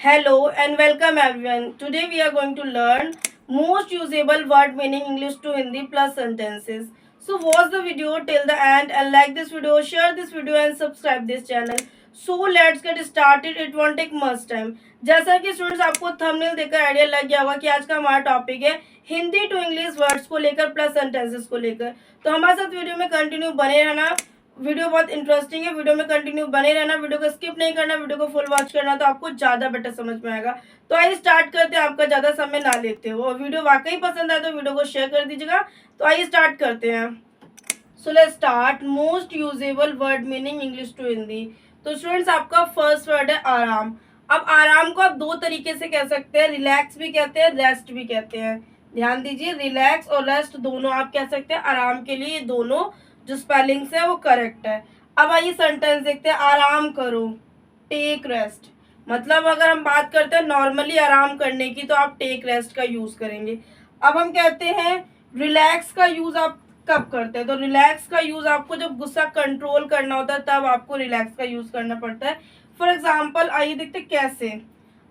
Hello and welcome everyone. Today we are going to learn most usable word meaning English to Hindi plus sentences. So watch the video till the end and like this video, share this video and subscribe this channel. So let's get started. It won't take much time. जैसा कि students आपको thumbnail देखकर idea लग गया होगा कि आज का हमारा टॉपिक है हिंदी टू इंग्लिश वर्ड्स को लेकर प्लस सेंटेंसेस को लेकर। तो हमारे साथ वीडियो में कंटिन्यू बने रहना। वीडियो बहुत इंटरेस्टिंग है, वीडियो में कंटिन्यू बने रहना, वीडियो को स्किप नहीं करना, वीडियो को फुल वॉच करना, तो आपको ज़्यादा बेटर समझ में आएगा। तो आइए स्टार्ट करते हैं, आपका ज़्यादा समय ना लेते हो। और वीडियो वाकई पसंद आए तो वीडियो को शेयर कर दीजिएगा। तो आइए स्टार्ट करते हैं। So let's start. Most usable word meaning English to Hindi. तो स्टूडेंट्स आपका फर्स्ट वर्ड है आराम। अब आराम को आप दो तरीके से कह सकते हैं, रिलैक्स भी कहते हैं, रेस्ट भी कहते हैं। ध्यान दीजिए, रिलैक्स और रेस्ट दोनों आप कह सकते हैं। आराम के लिए दोनों जो स्पेलिंग्स है वो करेक्ट है। अब आइए सेंटेंस देखते हैं। आराम करो, टेक रेस्ट। मतलब अगर हम बात करते हैं नॉर्मली आराम करने की तो आप टेक रेस्ट का यूज करेंगे। अब हम कहते हैं रिलैक्स का यूज आप कब करते हैं, तो रिलैक्स का यूज आपको जब गुस्सा कंट्रोल करना होता है तब आपको रिलैक्स का यूज करना पड़ता है। फॉर एग्जाम्पल आइए देखते हैं कैसे।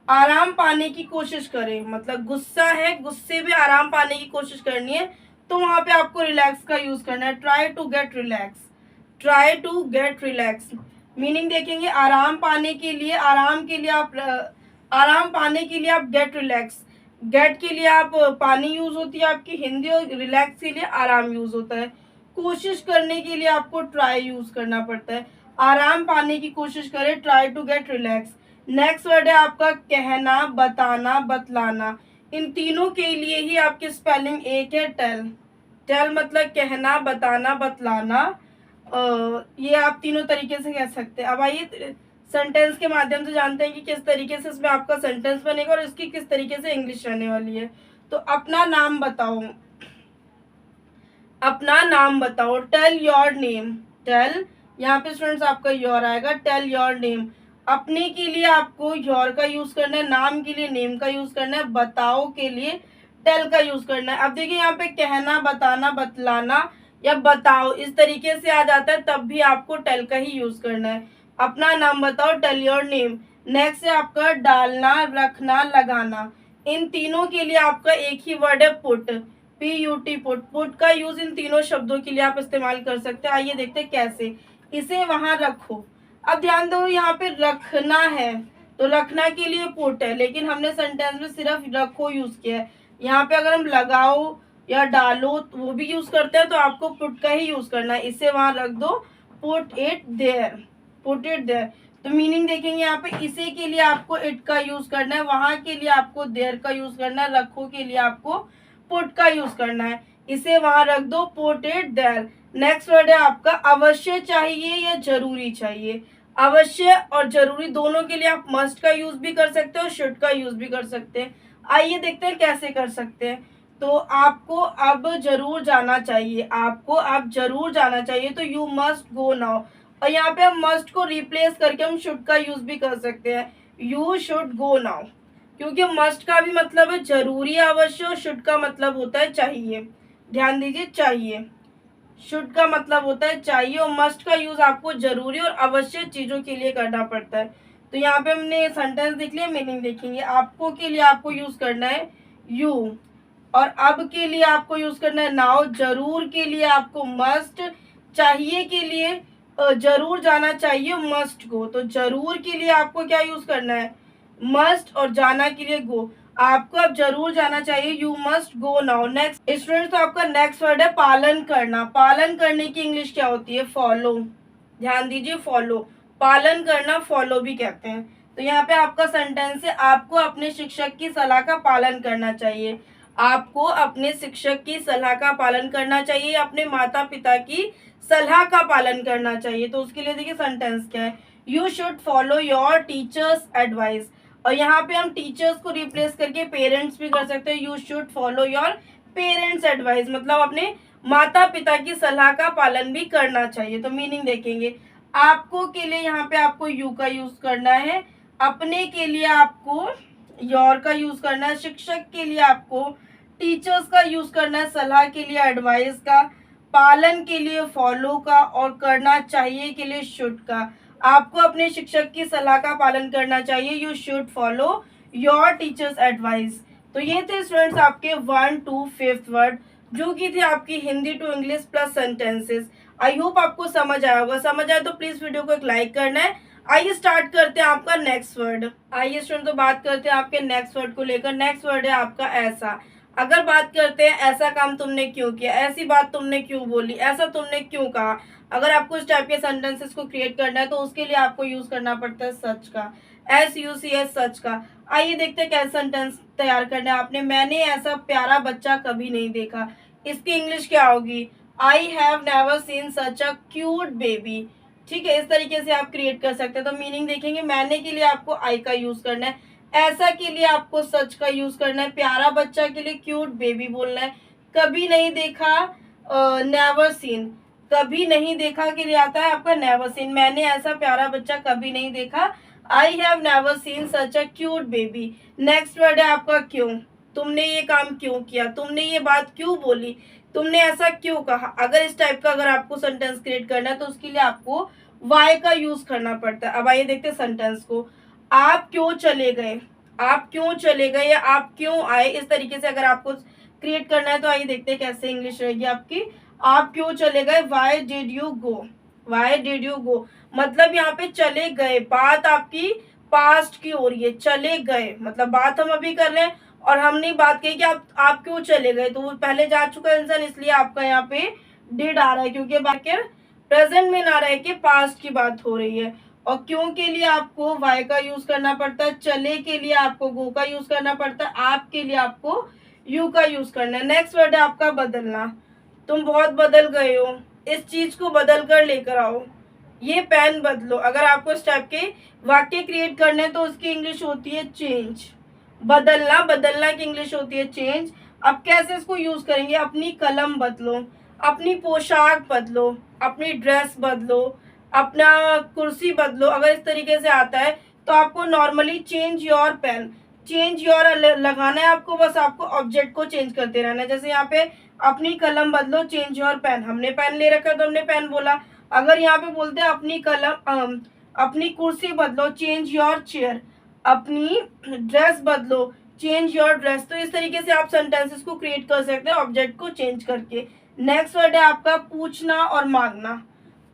आराम पाने की कोशिश करें, मतलब गुस्सा है, गुस्से में आराम पाने की कोशिश करनी है तो वहां पे आपको रिलैक्स का यूज करना है। Try to get relax, try to get relax. Meaning देखेंगे आराम पाने के लिए, आराम के लिए आप आराम पाने के लिए आप गेट रिलैक्स। गेट के लिए आप पानी यूज होती है आपकी हिंदी, और रिलैक्स के लिए आराम यूज होता है। कोशिश करने के लिए आपको ट्राई यूज करना पड़ता है। आराम पाने की कोशिश करें, try to get relax. Next word है आपका कहना, बताना, बतलाना। इन तीनों के लिए ही आपकी स्पेलिंग एक है, टेल। टेल मतलब कहना, बताना, बतलाना। ये आप तीनों तरीके से कह सकते हैं। अब आइए सेंटेंस के माध्यम से जानते हैं कि किस तरीके से इसमें आपका सेंटेंस बनेगा और इसकी किस तरीके से इंग्लिश रहने वाली है। तो अपना नाम बताओ, अपना नाम बताओ। Tell your name. टेल, यहाँ पे स्टूडेंट्स आपका योर आएगा। Tell your name. अपने के लिए आपको योर का यूज करना है, नाम के लिए नेम का यूज करना है, बताओ के लिए टेल का यूज करना है। अब देखिए यहाँ पे कहना, बताना, बतलाना या बताओ इस तरीके से आ जाता है तब भी आपको टेल का ही यूज करना है। अपना नाम बताओ, टेल योर नेम। नेक्स्ट है आपका डालना, रखना, लगाना। इन तीनों के लिए आपका एक ही वर्ड है पुट, PUT, पुट। पुट का यूज इन तीनों शब्दों के लिए आप इस्तेमाल कर सकते हैं। आइए देखते हैं कैसे। इसे वहां रखो। अब ध्यान दो, यहाँ पे रखना है तो रखना के लिए पुट है, लेकिन हमने सेंटेंस में सिर्फ रखो यूज किया है। यहाँ पे अगर हम लगाओ या डालो तो वो भी यूज करते हैं तो आपको पुट का ही यूज करना है। इसे वहां रख दो, put it there, put it there. तो मीनिंग देखेंगे यहाँ पे इसे के लिए आपको इट का यूज करना है, वहां के लिए आपको देयर का यूज करना है, रखो के लिए आपको पुट का यूज करना है। इसे वहां रख दो, put it there. Next word है आपका अवश्य चाहिए या जरूरी चाहिए। अवश्य और जरूरी दोनों के लिए आप मस्ट का यूज भी कर सकते हैं और शुड का यूज भी कर सकते हैं। आइए देखते हैं कैसे कर सकते हैं। तो आपको अब जरूर जाना चाहिए, आपको अब जरूर जाना चाहिए तो यू मस्ट गो नाउ। और यहाँ पे हम मस्ट को रिप्लेस करके हम शुड का यूज भी कर सकते हैं, यू शुड गो नाउ। क्योंकि मस्ट का भी मतलब है जरूरी, अवश्य, और शुड का मतलब होता है चाहिए। ध्यान दीजिए, चाहिए। शुड का मतलब होता है चाहिए और मस्ट का यूज आपको जरूरी और अवश्य चीजों के लिए करना पड़ता है। तो यहाँ पे हमने सेंटेंस देख लिया, मीनिंग देखेंगे। आपको के लिए आपको यूज करना है यू, और अब के लिए आपको यूज करना है नाउ। जरूर के लिए आपको मस्ट, चाहिए के लिए जरूर जाना चाहिए, मस्ट गो। तो जरूर के लिए आपको क्या यूज करना है, मस्ट, और जाना के लिए गो। आपको अब जरूर जाना चाहिए, you must go now. Next student, तो आपका नेक्स्ट वर्ड है पालन करना। पालन करने की इंग्लिश क्या होती है, फॉलो। ध्यान दीजिए, फॉलो। पालन करना फॉलो भी कहते हैं। तो यहाँ पे आपका सेंटेंस है आपको अपने शिक्षक की सलाह का पालन करना चाहिए। आपको अपने शिक्षक की सलाह का पालन करना चाहिए, अपने माता पिता की सलाह का पालन करना चाहिए। तो उसके लिए देखिए सेंटेंस क्या है, you should follow your teachers advice. और यहाँ पे हम टीचर्स को रिप्लेस करके पेरेंट्स भी कर सकते हैं, you should follow your parents advice. मतलब अपने माता पिता की सलाह का पालन भी करना चाहिए। तो मीनिंग देखेंगे, आपको के लिए यहाँ पे आपको यू का यूज करना है, अपने के लिए आपको योर का यूज करना है, शिक्षक के लिए आपको टीचर्स का यूज करना है, सलाह के लिए एडवाइस का, पालन के लिए फॉलो का, और करना चाहिए के लिए शुड का। आपको अपने शिक्षक की सलाह का पालन करना चाहिए। You should follow your teachers advice. तो ये थे स्टूडेंट्स आपके 1 to 5th वर्ड, जो कि थे आपकी Hindi to English plus sentences. I hope आपको समझ आया होगा। समझ आया तो प्लीज वीडियो को एक लाइक करना है। आइए स्टार्ट करते हैं आपका नेक्स्ट वर्ड। आइए स्टूडेंट तो बात करते हैं आपके नेक्स्ट वर्ड को लेकर। नेक्स्ट वर्ड है आपका ऐसा। अगर बात करते हैं ऐसा काम तुमने क्यों किया, ऐसी बात तुमने क्यों बोली, ऐसा तुमने क्यों कहा। अगर आपको इस टाइप के सेंटेंसेस को क्रिएट करना है तो उसके लिए आपको यूज करना पड़ता है सच का, SUCH, सच का। आइए देखते हैं कैसा सेंटेंस तैयार करना है आपने। मैंने ऐसा प्यारा बच्चा कभी नहीं देखा। इसकी इंग्लिश क्या होगी? I have never seen such a cute baby. ठीक है, इस तरीके से आप क्रिएट कर सकते हैं। तो मीनिंग देखेंगे, मैंने के लिए आपको आई का यूज करना है, ऐसा के लिए आपको सच का यूज करना है, प्यारा बच्चा के लिए क्यूट बेबी बोलना है, कभी नहीं देखा नेवर सीन, कभी नहीं देखा के लिए आता है आपका नेवर सीन। मैंने ऐसा प्यारा बच्चा कभी नहीं देखा, I have never seen such a cute baby. Next word है आपका क्यों। तुमने ये काम क्यों किया, तुमने ये बात क्यों बोली, तुमने ऐसा क्यों कहा। अगर इस टाइप का अगर आपको सेंटेंस क्रिएट करना है तो उसके लिए आपको वाई का यूज करना पड़ता है। अब आइए देखते हैं सेंटेंस को। आप क्यों चले गए, आप क्यों चले गए या आप क्यों आए, इस तरीके से अगर आपको क्रिएट करना है तो आइए देखते हैं कैसे इंग्लिश रहेगी आपकी। आप क्यों चले गए, why did you go, why did you go. मतलब यहाँ पे चले गए, बात आपकी पास्ट की हो रही है। चले गए मतलब बात हम अभी कर रहे हैं और हमने बात कही कि आप क्यों चले गए, तो वो पहले जा चुका है इंसान, इसलिए आपका यहाँ पे डिड आ रहा है, क्योंकि बाकी प्रेजेंट में ना रहे कि पास्ट की बात हो रही है। और क्यों के लिए आपको वाई का यूज करना पड़ता है, चले के लिए आपको गो का यूज करना पड़ता है, आप के लिए आपको यू का यूज करना है। नेक्स्ट वर्ड है आपका बदलना। तुम बहुत बदल गए हो, इस चीज को बदल कर लेकर आओ, ये पेन बदलो। अगर आपको इस टाइप के वाक्य क्रिएट करने हैं तो उसकी इंग्लिश होती है चेंज। बदलना, बदलना की इंग्लिश होती है चेंज। अब कैसे इसको यूज करेंगे, अपनी कलम बदलो, अपनी पोशाक बदलो, अपनी ड्रेस बदलो, अपना कुर्सी बदलो। अगर इस तरीके से आता है तो आपको normally change your pen, change your लगाना है आपको, बस आपको ऑब्जेक्ट को चेंज करते रहना है। जैसे यहाँ पे अपनी कलम बदलो, चेंज योर पेन, हमने पेन ले रखा है तो हमने पेन बोला। अगर यहाँ पे बोलते हैं अपनी कलम अपनी कुर्सी बदलो, चेंज योर चेयर, अपनी ड्रेस बदलो, चेंज योर ड्रेस। तो इस तरीके से आप सेंटेंसेस को क्रिएट कर सकते हैं ऑब्जेक्ट को चेंज करके। नेक्स्ट वर्ड है आपका पूछना और मांगना।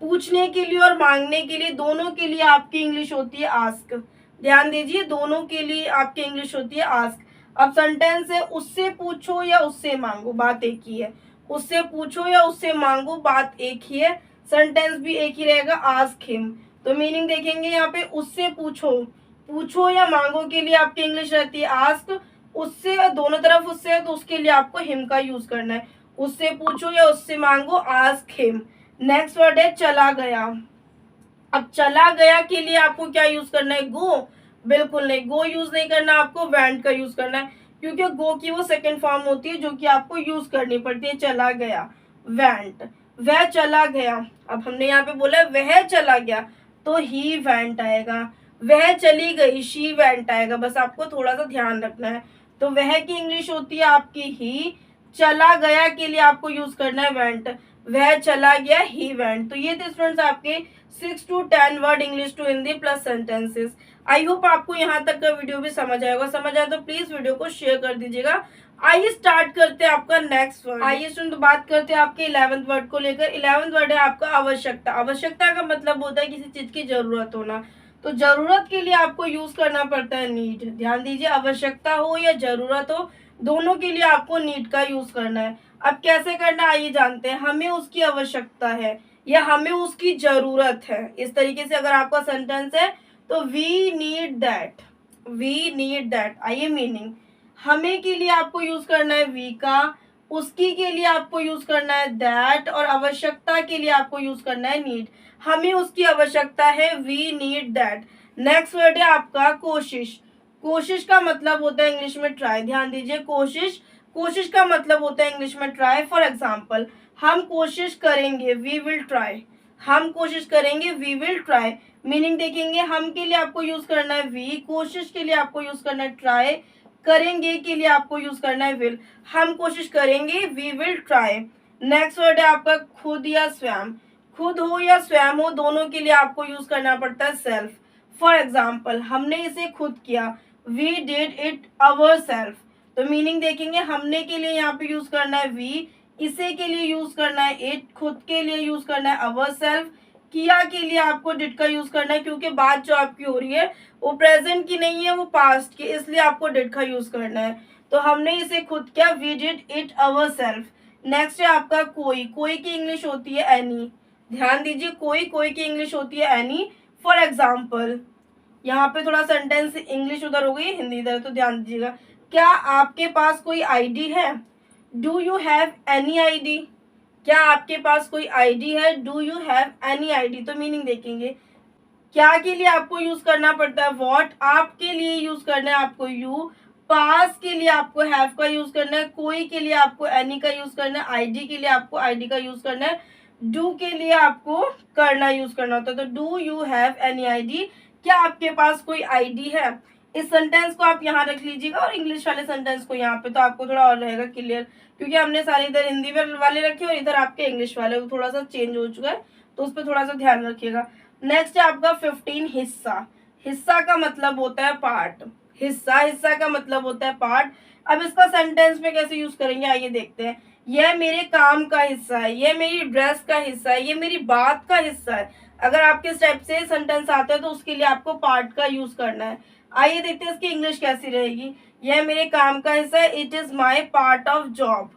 पूछने के लिए और मांगने के लिए, दोनों के लिए आपकी इंग्लिश होती है आस्क। ध्यान दीजिए, दोनों के लिए आपकी इंग्लिश होती है आस्क। अब सेंटेंस है उससे पूछो या उससे मांगो, बात एक ही है। उससे पूछो या उससे मांगो, बात एक ही है, सेंटेंस भी एक ही रहेगा, आस्क हिम। तो मीनिंग देखेंगे यहाँ पे उससे पूछो, पूछो या मांगो के लिए आपकी इंग्लिश रहती है आस्क। उससे दोनों तरफ उससे है तो उसके लिए आपको हिम का यूज करना है। उससे पूछो या उससे मांगो, आस्क हिम। नेक्स्ट वर्ड है चला गया। अब चला गया के लिए आपको क्या यूज करना है, गो। बिल्कुल नहीं, गो यूज नहीं करना, आपको वेंट का यूज करना है, क्योंकि गो की वो सेकंड फॉर्म होती है जो कि आपको यूज करनी पड़ती है। चला गया, वेंट, वह चला गया। अब हमने यहाँ पे बोला वह चला गया तो ही वेंट आएगा, वह चली गई शी वेंट आएगा। बस आपको थोड़ा सा ध्यान रखना है। तो वह की इंग्लिश होती है आपकी ही, चला गया के लिए आपको यूज करना है वेंट, वह चला गया ही वेंट। तो ये थे स्टूडेंट्स आपके 6 to 10 word English to Hindi plus sentences. I hope आपको यहाँ तक का वीडियो भी समझ आएगा। समझ आए तो प्लीज वीडियो को शेयर कर दीजिएगा। आइए स्टार्ट करते हैं आपका नेक्स्ट वर्ड। आइए स्टूडेंट बात करते हैं आपके 11th वर्ड को लेकर। 11th वर्ड है आपका आवश्यकता। आवश्यकता का मतलब होता है किसी चीज की जरूरत होना। तो जरूरत के लिए आपको यूज करना पड़ता है नीड। ध्यान दीजिए, आवश्यकता हो या जरूरत हो, दोनों के लिए आपको नीड का यूज करना है। अब कैसे करना आइए जानते हैं। हमें उसकी आवश्यकता है या हमें उसकी जरूरत है, इस तरीके से अगर आपका सेंटेंस है तो we need that, we need that. आइए मीनिंग, हमें के लिए आपको यूज करना है वी का, उसकी के लिए आपको यूज करना है दैट, और आवश्यकता के लिए आपको यूज करना है नीड। हमें उसकी आवश्यकता है, we need that. Next word है आपका कोशिश। कोशिश का मतलब होता है इंग्लिश में ट्राई। ध्यान दीजिए, कोशिश, कोशिश का मतलब होता है इंग्लिश में ट्राई। फॉर एग्जाम्पल, हम कोशिश करेंगे, वी विल ट्राई, हम कोशिश करेंगे, वी विल ट्राई। मीनिंग देखेंगे, हम के लिए आपको यूज करना है वी, कोशिश के लिए आपको यूज करना है ट्राई, करेंगे के लिए आपको यूज करना है विल। हम कोशिश करेंगे, we will try. Next word है आपका खुद या स्वयं। खुद हो या स्वयं हो, दोनों के लिए आपको यूज करना पड़ता है सेल्फ। फॉर एग्जाम्पल, हमने इसे खुद किया, we did it our self. तो मीनिंग देखेंगे, हमने के लिए यहाँ पे यूज करना है वी, इसे के लिए यूज करना है इट, खुद के लिए यूज करना है अवर सेल्फ, किया के लिए आपको डिड का यूज करना है, क्योंकि बात जो आपकी हो रही है वो प्रेजेंट की नहीं है, वो पास्ट की, इसलिए आपको डिड का यूज करना है। तो हमने इसे खुद किया, we did it our self. Next है आपका कोई, कोई की इंग्लिश होती है एनी। ध्यान दीजिए, कोई, कोई की इंग्लिश होती है एनी। फॉर एग्जाम्पल, यहाँ पे थोड़ा सेंटेंस इंग्लिश उधर हो गई, हिंदी इधर, तो ध्यान दीजिएगा। क्या आपके पास कोई आईडी है? Do you have any ID? क्या आपके पास कोई आईडी है? Do you have any ID? तो मीनिंग देखेंगे, क्या के लिए आपको यूज करना पड़ता है व्हाट, आपके लिए यूज करना है आपको यू, पास के लिए आपको हैव का यूज करना है, कोई के लिए आपको एनी का यूज करना है, आईडी के लिए आपको आईडी का यूज करना है, डू के लिए आपको करना यूज करना होता है। तो do you have any ID? क्या आपके पास कोई आईडी है? इस सेंटेंस को आप यहाँ रख लीजिएगा और इंग्लिश वाले सेंटेंस को यहाँ पे, तो आपको थोड़ा और रहेगा क्लियर, क्योंकि हमने सारे इधर हिंदी वाले रखे और इधर आपके इंग्लिश वाले, वो थोड़ा सा चेंज हो चुका है, तो उस पर थोड़ा सा ध्यान रखिएगा। नेक्स्ट है आपका 15 हिस्सा। हिस्सा का मतलब होता है पार्ट। हिस्सा, हिस्सा का मतलब होता है पार्ट। अब इसका सेंटेंस में कैसे यूज करेंगे, आइए देखते हैं। यह मेरे काम का हिस्सा है, यह मेरी ड्रेस का हिस्सा है, यह मेरी बात का हिस्सा है। अगर आपके इस टाइप से सेंटेंस आता है तो उसके लिए आपको पार्ट का यूज करना है। आइए देखते हैं इसकी इंग्लिश कैसी रहेगी। यह मेरे काम का हिस्सा है, it is my part of job.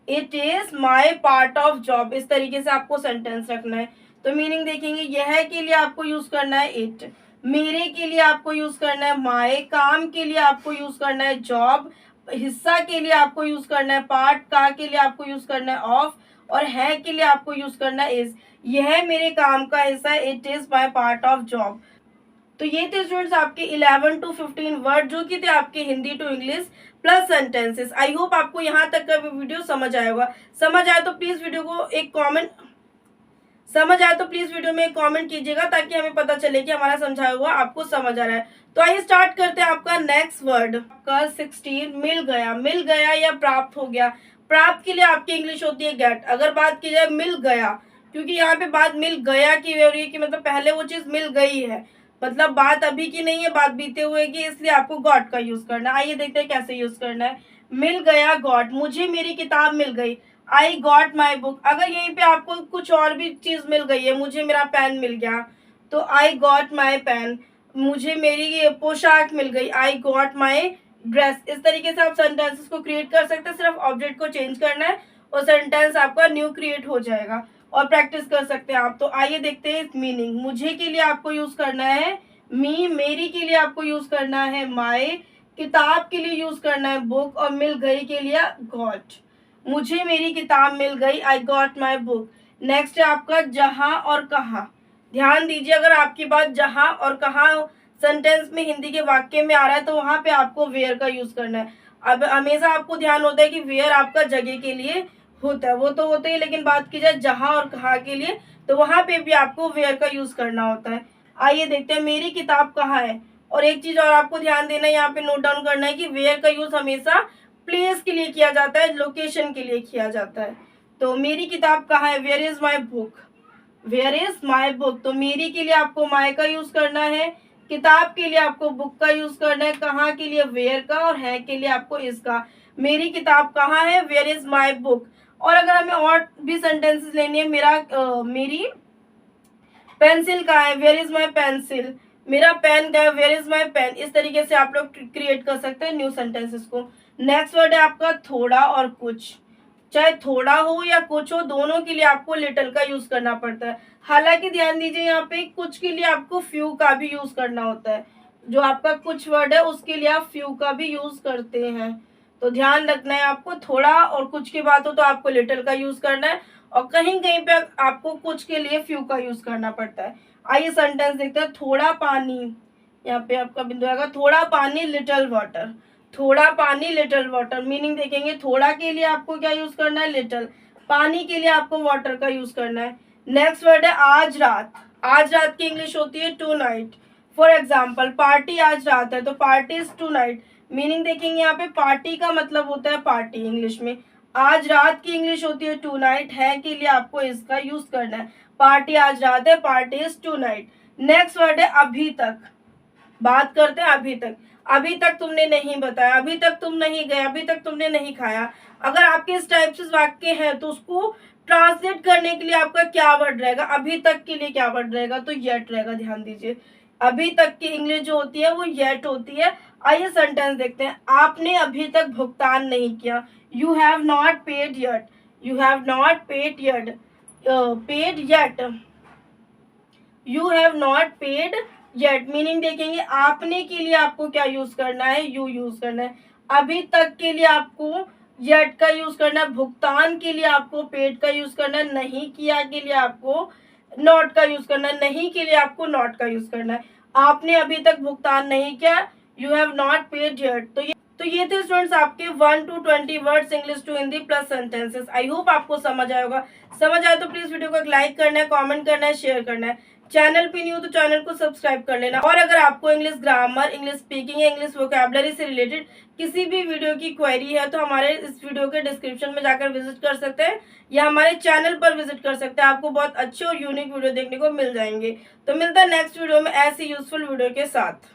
It is my part of job, इस तरीके से आपको सेंटेंस रखना है। तो मीनिंग देखेंगे, यह के लिए आपको यूज करना है इट, मेरे के लिए आपको यूज करना है माई, काम के लिए आपको यूज करना है जॉब, हिस्सा के लिए आपको यूज करना है पार्ट, का के लिए आपको यूज करना है ऑफ, और है के लिए आपको यूज करना है इज। यह मेरे काम का हिस्सा है, it is my part of job. तो ये थे स्टूडेंट्स आपके 11 to 15 वर्ड, जो कि थे आपके Hindi to English plus sentences. I hope आपको यहाँ तक का वीडियो समझ आया होगा। समझ आया तो प्लीज वीडियो को एक कमेंट, समझ आया तो प्लीज वीडियो में एक कमेंट कीजिएगा, ताकि हमें पता चले कि हमारा समझाया हुआ आपको समझ आ रहा है। तो आइए स्टार्ट करते हैं आपका नेक्स्ट वर्ड। आपका 16 मिल गया। मिल गया या प्राप्त हो गया। प्राप्त के लिए आपकी इंग्लिश होती है गेट। अगर बात की जाए मिल गया, क्योंकि यहाँ पे बात मिल गया की हो रही है, कि मतलब पहले वो चीज मिल गई है, मतलब बात अभी की नहीं है, बात बीते हुए की, इसलिए आपको गॉट का यूज करना है। आइए देखते हैं कैसे यूज करना है। मिल गया गॉट, मुझे मेरी किताब मिल गई, आई गॉट माई बुक। अगर यहीं पे आपको कुछ और भी चीज मिल गई है, मुझे मेरा पेन मिल गया, तो आई गॉट माई पेन। मुझे मेरी पोशाक मिल गई, आई गॉट माई ड्रेस। इस तरीके से आप सेंटेंसेस को क्रिएट कर सकते हैं, सिर्फ ऑब्जेक्ट को चेंज करना है और सेंटेंस आपका न्यू क्रिएट हो जाएगा, और प्रैक्टिस कर सकते हैं आप। तो आइए देखते हैं मीनिंग। मुझे के लिए आपको यूज करना है मी, मेरी के लिए आपको यूज करना है माई, किताब के लिए यूज करना है बुक, और मिल गई के लिए गॉट। मुझे मेरी किताब मिल गई, I got my book. Next है आपका जहां और कहाँ। ध्यान दीजिए, अगर आपकी बात जहां और कहाँ सेंटेंस में हिंदी के वाक्य में आ रहा है, तो वहां पे आपको वेयर का यूज करना है। अब हमेशा आपको ध्यान होता है कि वेयर आपका जगह के लिए होता है, वो तो होता ही, लेकिन बात की जाए जहां और कहाँ के लिए, तो वहां पे भी आपको वेयर का यूज करना होता है। आइए देखते हैं, मेरी किताब कहाँ है। और एक चीज और आपको ध्यान देना है, यहाँ पे नोट डाउन करना है कि वेयर का यूज हमेशा प्लेस के लिए किया जाता है, लोकेशन के लिए किया जाता है। तो मेरी किताब कहाँ है, where is my book, where is my book. तो मेरी के लिए आपको माई का यूज करना है, किताब के लिए आपको बुक का यूज करना है, कहाँ के लिए वेयर का, और है के लिए आपको इसका। मेरी किताब कहाँ है, वेयर इज माई बुक। और अगर हमें और भी सेंटेंसेस लेनी है, मेरी पेंसिल कहाँ है, वेयर इज माई पेंसिल। मेरा पेन का है, वेयर इज माई पेन। इस तरीके से आप लोग क्रिएट कर सकते हैं न्यू सेंटेंसेस को। नेक्स्ट वर्ड है आपका थोड़ा और कुछ। चाहे थोड़ा हो या कुछ हो, दोनों के लिए आपको लिटिल का यूज करना पड़ता है। हालांकि ध्यान दीजिए, यहाँ पे कुछ के लिए आपको फ्यू का भी यूज करना होता है। जो आपका कुछ वर्ड है उसके लिए आप फ्यू का भी यूज करते हैं, तो ध्यान रखना है आपको। थोड़ा और कुछ की बात हो तो आपको लिटिल का यूज करना है, और कहीं कहीं पे आपको कुछ के लिए फ्यू का यूज करना पड़ता है। आइए सेंटेंस देखते हैं। थोड़ा पानी, यहाँ पे आपका बिंदु आएगा, थोड़ा पानी लिटिल वाटर। थोड़ा पानी लिटिल वाटर, मीनिंग देखेंगे, थोड़ा के लिए आपको क्या यूज करना है, लिटिल, पानी के लिए आपको वाटर का यूज करना है। नेक्स्ट वर्ड है आज रात। आज रात की इंग्लिश होती है tonight. For example, party आज रात है, तो party is tonight. Meaning देखेंगे, यहाँ पे पार्टी का मतलब होता है पार्टी इंग्लिश में। आज रात की इंग्लिश होती है टू नाइट, है के लिए आपको इसका यूज करना है। पार्टी आज रात है, party is tonight. Next word है अभी तक। बात करते हैं अभी तक। अभी तक तुमने नहीं बताया, अभी तक तुम नहीं गए, अभी तक तुमने नहीं खाया। अगर आपके इस टाइप से वाक्य हैं तो उसको ट्रांसलेट करने के लिए आपका क्या वर्ड रहेगा? अभी तक के लिए क्या वर्ड रहेगा? तो येट रहेगा, ध्यान दीजिए। अभी तक की इंग्लिश जो होती है वो येट होती है। आइए सेंटेंस देखते हैं। आपने अभी तक भुगतान नहीं किया। You have not paid yet. You have not paid yet. Paid yet. You have not paid yet meaning देखेंगे आपने के लिए आपको क्या यूज करना है? यू यूज करना है। अभी तक के लिए आपको येट का यूज करना है। भुगतान के लिए आपको पेड का यूज करना है। नहीं किया के लिए आपको नॉट का यूज करना है। नहीं के लिए आपको नॉट का यूज करना है। आपने अभी तक भुगतान नहीं किया, you have not paid yet. तो ये थे स्टूडेंट्स आपके 1 to 20 words English to Hindi plus sentences. I hope आपको समझ आया होगा। समझ आए तो प्लीज वीडियो को एक लाइक करना है, कमेंट करना है, शेयर करना है। चैनल पे न्यू तो चैनल को सब्सक्राइब कर लेना। और अगर आपको इंग्लिश ग्रामर, इंग्लिश स्पीकिंग या इंग्लिश वोकैबुलरी से रिलेटेड किसी भी वीडियो की क्वेरी है तो हमारे इस वीडियो के डिस्क्रिप्शन में जाकर विजिट कर सकते हैं या हमारे चैनल पर विजिट कर सकते हैं। आपको बहुत अच्छे और यूनिक वीडियो देखने को मिल जाएंगे। तो मिलता है नेक्स्ट वीडियो में ऐसी यूजफुल वीडियो के साथ।